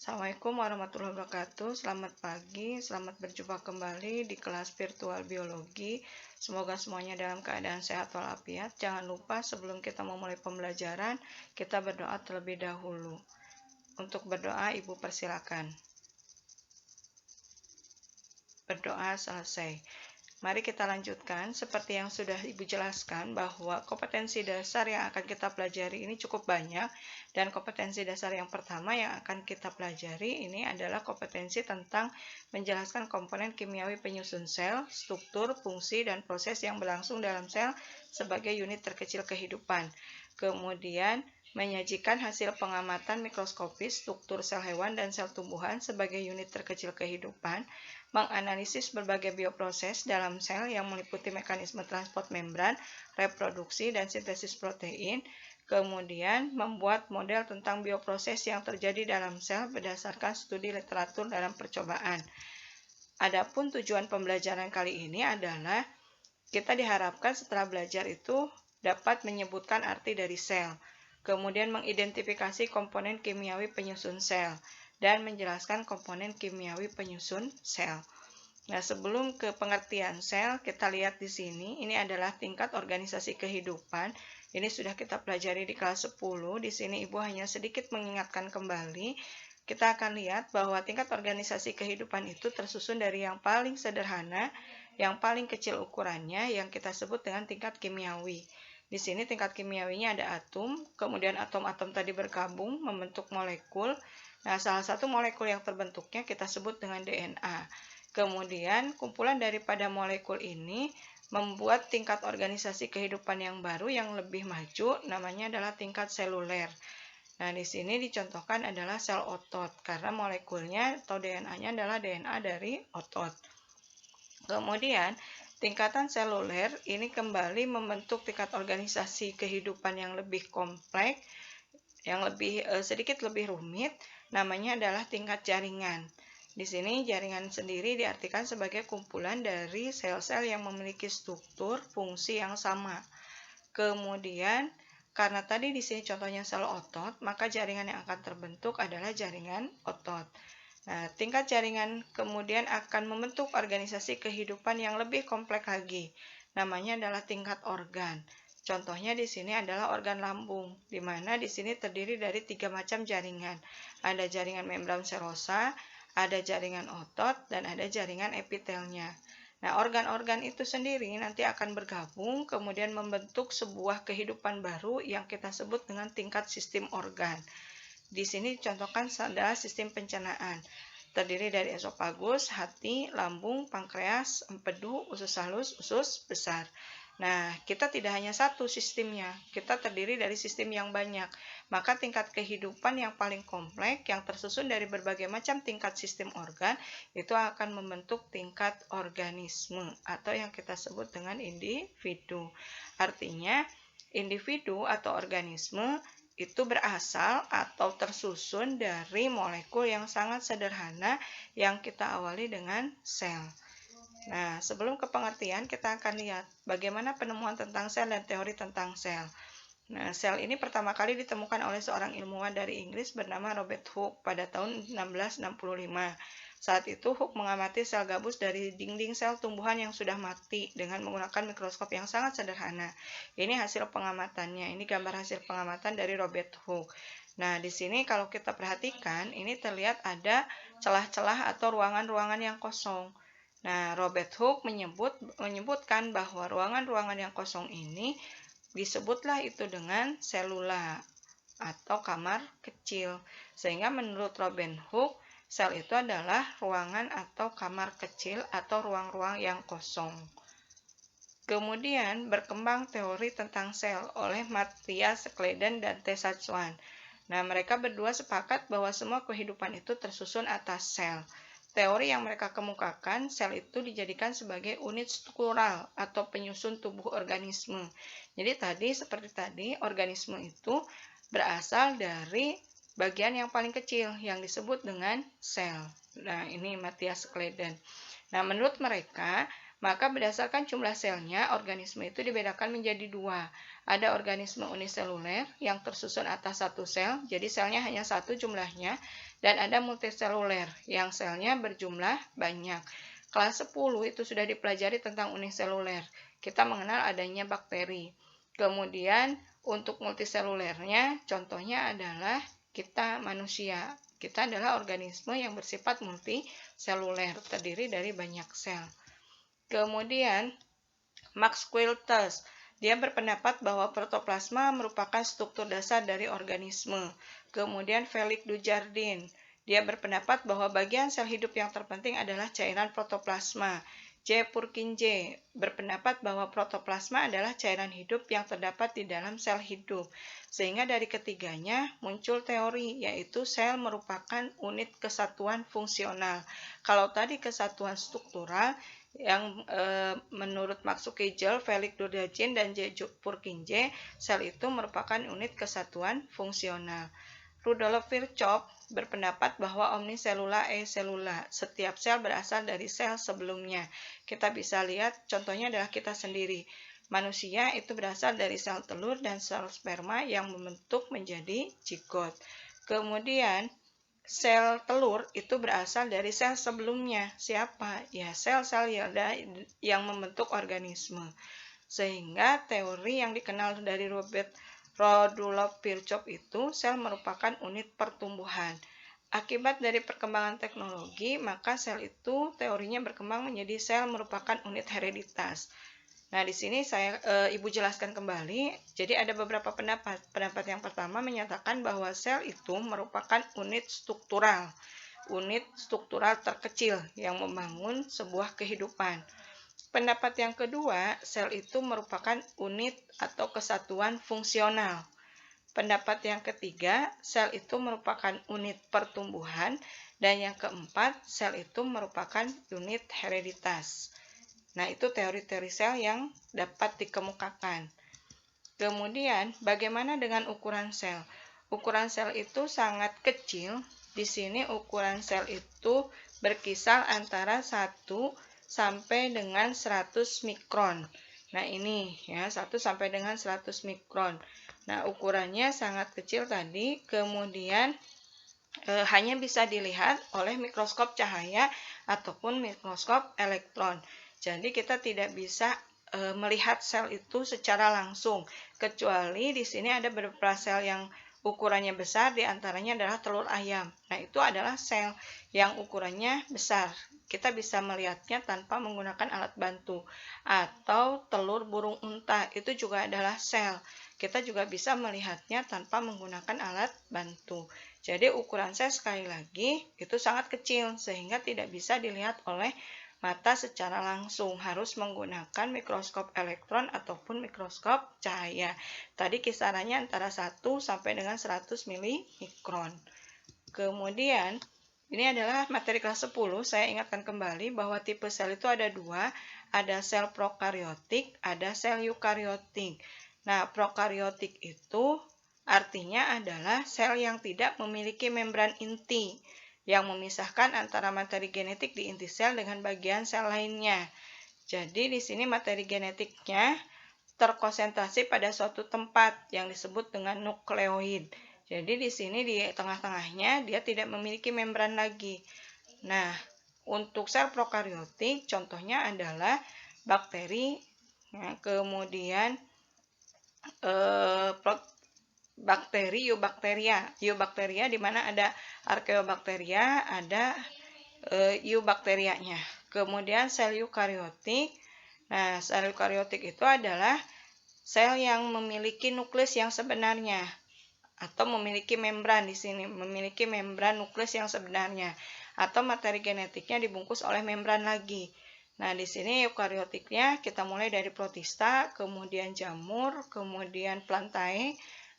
Assalamualaikum warahmatullahi wabarakatuh. Selamat pagi, selamat berjumpa kembali di kelas virtual biologi. Semoga semuanya dalam keadaan sehat walafiat. Jangan lupa sebelum kita memulai pembelajaran, kita berdoa terlebih dahulu. Untuk berdoa, Ibu persilakan. Berdoa selesai. Mari kita lanjutkan. Seperti yang sudah Ibu jelaskan bahwa kompetensi dasar yang akan kita pelajari ini cukup banyak. Dan kompetensi dasar yang pertama yang akan kita pelajari ini adalah kompetensi tentang menjelaskan komponen kimiawi penyusun sel, struktur, fungsi, dan proses yang berlangsung dalam sel sebagai unit terkecil kehidupan. Kemudian menyajikan hasil pengamatan mikroskopis struktur sel hewan dan sel tumbuhan sebagai unit terkecil kehidupan, menganalisis berbagai bioproses dalam sel yang meliputi mekanisme transport membran, reproduksi, dan sintesis protein, kemudian membuat model tentang bioproses yang terjadi dalam sel berdasarkan studi literatur dalam percobaan. Adapun tujuan pembelajaran kali ini adalah kita diharapkan setelah belajar itu dapat menyebutkan arti dari sel, kemudian mengidentifikasi komponen kimiawi penyusun sel, dan menjelaskan komponen kimiawi penyusun sel. Nah, sebelum ke pengertian sel, kita lihat di sini, ini adalah tingkat organisasi kehidupan. Ini sudah kita pelajari di kelas 10. Di sini Ibu hanya sedikit mengingatkan kembali. Kita akan lihat bahwa tingkat organisasi kehidupan itu tersusun dari yang paling sederhana, yang paling kecil ukurannya, yang kita sebut dengan tingkat kimiawi. Di sini tingkat kimiawinya ada atom, kemudian atom-atom tadi bergabung membentuk molekul. Nah, salah satu molekul yang terbentuknya kita sebut dengan DNA. Kemudian, kumpulan daripada molekul ini membuat tingkat organisasi kehidupan yang baru yang lebih maju, namanya adalah tingkat seluler. Nah, di sini dicontohkan adalah sel otot, karena molekulnya atau DNA-nya adalah DNA dari otot. Kemudian, tingkatan seluler ini kembali membentuk tingkat organisasi kehidupan yang lebih kompleks, yang sedikit lebih rumit, namanya adalah tingkat jaringan. Di sini jaringan sendiri diartikan sebagai kumpulan dari sel-sel yang memiliki struktur fungsi yang sama. Kemudian, karena tadi di sini contohnya sel otot, maka jaringan yang akan terbentuk adalah jaringan otot. Nah, tingkat jaringan kemudian akan membentuk organisasi kehidupan yang lebih kompleks lagi. Namanya adalah tingkat organ. Contohnya di sini adalah organ lambung, di mana di sini terdiri dari 3 macam jaringan. Ada jaringan membran serosa, ada jaringan otot, dan ada jaringan epitelnya. Nah, organ-organ itu sendiri nanti akan bergabung, kemudian membentuk sebuah kehidupan baru yang kita sebut dengan tingkat sistem organ. Di sini dicontohkan adalah sistem pencernaan. Terdiri dari esofagus, hati, lambung, pankreas, empedu, usus halus, usus besar. Nah, kita tidak hanya satu sistemnya, kita terdiri dari sistem yang banyak. Maka tingkat kehidupan yang paling kompleks, yang tersusun dari berbagai macam tingkat sistem organ, itu akan membentuk tingkat organisme, atau yang kita sebut dengan individu. Artinya, individu atau organisme itu berasal atau tersusun dari molekul yang sangat sederhana yang kita awali dengan sel. Nah, sebelum ke pengertian, kita akan lihat bagaimana penemuan tentang sel dan teori tentang sel. Nah, sel ini pertama kali ditemukan oleh seorang ilmuwan dari Inggris bernama Robert Hooke pada tahun 1665. Saat itu, Hooke mengamati sel gabus dari dinding sel tumbuhan yang sudah mati dengan menggunakan mikroskop yang sangat sederhana. Ini hasil pengamatannya. Ini gambar hasil pengamatan dari Robert Hooke. Nah, di sini kalau kita perhatikan, ini terlihat ada celah-celah atau ruangan-ruangan yang kosong. Nah, Robert Hooke menyebutkan bahwa ruangan-ruangan yang kosong ini disebutlah itu dengan selula atau kamar kecil. Sehingga menurut Robert Hooke, sel itu adalah ruangan atau kamar kecil atau ruang-ruang yang kosong. Kemudian berkembang teori tentang sel oleh Matthias Claden dan Tessa Swan. Nah, mereka berdua sepakat bahwa semua kehidupan itu tersusun atas sel. Teori yang mereka kemukakan, sel itu dijadikan sebagai unit struktural atau penyusun tubuh organisme. Jadi seperti tadi, organisme itu berasal dari bagian yang paling kecil yang disebut dengan sel. Nah, ini Matthias Claden. Nah, menurut mereka, Maka berdasarkan jumlah selnya, organisme itu dibedakan menjadi dua. Ada organisme uniseluler yang tersusun atas satu sel, jadi selnya hanya satu jumlahnya, dan ada multiseluler yang selnya berjumlah banyak. Kelas 10 itu sudah dipelajari tentang uniseluler. Kita mengenal adanya bakteri. Kemudian untuk multiselulernya, contohnya adalah kita manusia. Kita adalah organisme yang bersifat multiseluler, terdiri dari banyak sel. Kemudian, Max Quiltes, dia berpendapat bahwa protoplasma merupakan struktur dasar dari organisme. Kemudian Felix Dujardin, dia berpendapat bahwa bagian sel hidup yang terpenting adalah cairan protoplasma. J. Purkinje berpendapat bahwa protoplasma adalah cairan hidup yang terdapat di dalam sel hidup. Sehingga dari ketiganya muncul teori, yaitu sel merupakan unit kesatuan fungsional. Kalau tadi kesatuan struktural, yang menurut Max Kegel, Felix Dujardin, dan J. Purkinje, sel itu merupakan unit kesatuan fungsional. Rudolf Virchow berpendapat bahwa omniselula eselula, setiap sel berasal dari sel sebelumnya. Kita bisa lihat contohnya adalah kita sendiri. Manusia itu berasal dari sel telur dan sel sperma yang membentuk menjadi zigot. Kemudian sel telur itu berasal dari sel sebelumnya. Siapa? Ya, sel-sel yang membentuk organisme. Sehingga teori yang dikenal dari Rudolf Virchow itu, sel merupakan unit pertumbuhan. Akibat dari perkembangan teknologi, maka sel itu teorinya berkembang menjadi sel merupakan unit hereditas. Nah, di sini Ibu jelaskan kembali. Jadi ada beberapa pendapat. Pendapat yang pertama menyatakan bahwa sel itu merupakan unit struktural terkecil yang membangun sebuah kehidupan. Pendapat yang kedua, sel itu merupakan unit atau kesatuan fungsional. Pendapat yang ketiga, sel itu merupakan unit pertumbuhan. Dan yang keempat, sel itu merupakan unit hereditas. Nah, itu teori-teori sel yang dapat dikemukakan. Kemudian, bagaimana dengan ukuran sel? Ukuran sel itu sangat kecil. Di sini ukuran sel itu berkisar antara 1 sampai dengan 100 mikron. Nah, ini ya, 1 sampai dengan 100 mikron. Nah, ukurannya sangat kecil tadi. Kemudian hanya bisa dilihat oleh mikroskop cahaya ataupun mikroskop elektron. Jadi kita tidak bisa melihat sel itu secara langsung, kecuali di sini ada beberapa sel yang ukurannya besar, diantaranya adalah telur ayam. Nah, itu adalah sel yang ukurannya besar. Kita bisa melihatnya tanpa menggunakan alat bantu. Atau telur burung unta, itu juga adalah sel. Kita juga bisa melihatnya tanpa menggunakan alat bantu. Jadi ukuran sel sekali lagi itu sangat kecil, sehingga tidak bisa dilihat oleh mata secara langsung, harus menggunakan mikroskop elektron ataupun mikroskop cahaya. Tadi kisarannya antara 1 sampai dengan 100 milimikron. Kemudian, ini adalah materi kelas 10. Saya ingatkan kembali bahwa tipe sel itu ada dua, ada sel prokariotik, ada sel eukariotik. Nah, prokariotik itu artinya adalah sel yang tidak memiliki membran inti, yang memisahkan antara materi genetik di inti sel dengan bagian sel lainnya. Jadi di sini materi genetiknya terkonsentrasi pada suatu tempat yang disebut dengan nukleoid. Jadi di sini di tengah-tengahnya dia tidak memiliki membran lagi. Nah, untuk sel prokariotik contohnya adalah bakteri, ya, kemudian bakteri eubacteria di mana ada archaeobacteria, ada eubacterianya. Kemudian sel eukariotik. Nah, sel eukariotik itu adalah sel yang memiliki nukleus yang sebenarnya atau memiliki membran di sini, memiliki membran nukleus yang sebenarnya atau materi genetiknya dibungkus oleh membran lagi. Nah, di sini eukariotiknya kita mulai dari protista, kemudian jamur, kemudian plantae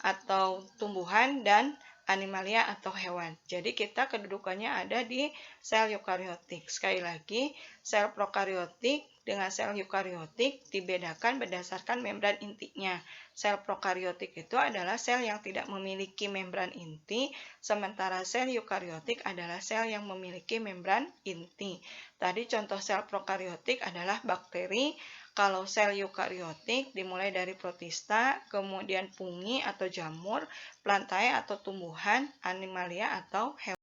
atau tumbuhan, dan animalia atau hewan. Jadi kita kedudukannya ada di sel eukariotik. Sekali lagi, sel prokariotik dengan sel eukariotik dibedakan berdasarkan membran intinya. Sel prokariotik itu adalah sel yang tidak memiliki membran inti, sementara sel eukariotik adalah sel yang memiliki membran inti. Tadi contoh sel prokariotik adalah bakteri. Kalau sel eukariotik dimulai dari protista, kemudian fungi atau jamur, plantae atau tumbuhan, animalia atau hewan.